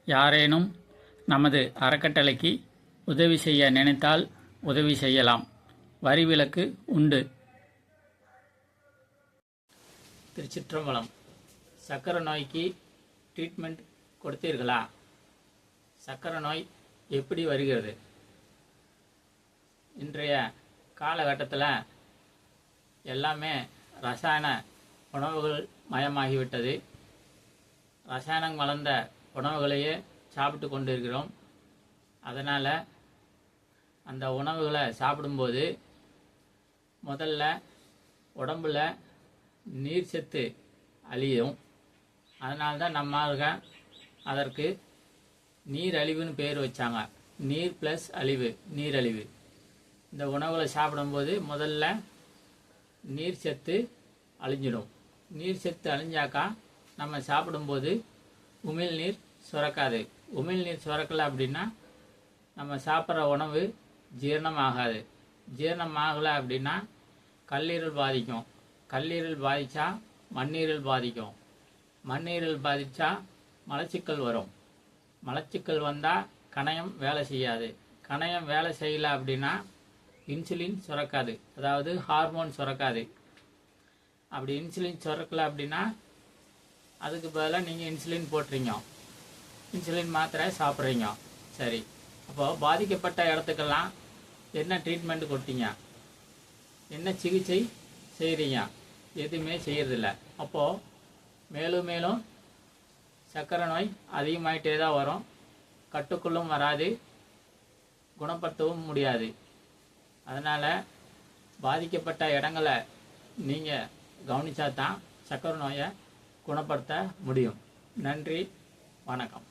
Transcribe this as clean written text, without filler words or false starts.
யாரேனும் நமது அறக்கட்டளைக்கு உதவி செய்ய நினைத்தால் உதவி செய்யலாம். வரி விலக்கு உண்டு. திருச்சிற்றம்பலம். சக்கரை நோய்க்கு ட்ரீட்மெண்ட் கொடுத்தீர்களா? சக்கரை நோய் எப்படி வருகிறது? இன்றைய காலகட்டத்தில் எல்லாமே ரசாயன உணவுகள் மயமாகிவிட்டது. ரசாயனம் கலந்த உணவுகளையே சாப்பிட்டு கொண்டு இருக்கிறோம். அதனால் அந்த உணவுகளை சாப்பிடும்போது முதல்ல உடம்புல நீர் சத்து அழியும். அதனால்தான் நம்ம அதற்கு நீரழிவுன்னு பேர் வச்சாங்க. நீர் ப்ளஸ் அழிவு, நீரழிவு. இந்த உணவுகளை சாப்பிடும்போது முதல்ல நீர் சத்து அழிஞ்சிடும். நீர் சத்து அழிஞ்சாக்கா நம்ம சாப்பிடும்போது உமிழ்நீர் சுரக்காது. உமிழ்நீர் சுரக்கலை அப்படின்னா நம்ம சாப்பிட்ற உணவு ஜீரணமாகாது. ஜீரணமாகலை அப்படின்னா கல்லீரல் பாதிக்கும். கல்லீரல் பாதித்தா மண்ணீரல் பாதிக்கும். மண்ணீரல் பாதித்தா மலச்சிக்கல் வரும். மலச்சிக்கல் வந்தால் கணையம் வேலை செய்யாது. கணையம் வேலை செய்யலை அப்படின்னா இன்சுலின் சுரக்காது, அதாவது ஹார்மோன் சுரக்காது. அப்படி இன்சுலின் சுரக்கலை அப்படின்னா அதுக்கு பதிலாக நீங்கள் இன்சுலின் போட்டுறீங்க, இன்சுலின் மாத்திரை சாப்பிட்றீங்க. சரி, அப்போது பாதிக்கப்பட்ட இடத்துக்கெல்லாம் என்ன ட்ரீட்மெண்ட் கொடுத்தீங்க, என்ன சிகிச்சை செய்கிறீங்க? எதுவுமே செய்கிறதில்ல. அப்போது மேலும் மேலும் சர்க்கரை நோய் அதிகமாகிட்டே தான் வரும். கட்டுக்குள்ளும் வராது, குணப்படுத்தவும் முடியாது. அதனால் பாதிக்கப்பட்ட இடங்களை நீங்கள் கவனித்தா தான் சர்க்கரை நோயை குணப்படுத்த முடியும். நன்றி, வணக்கம்.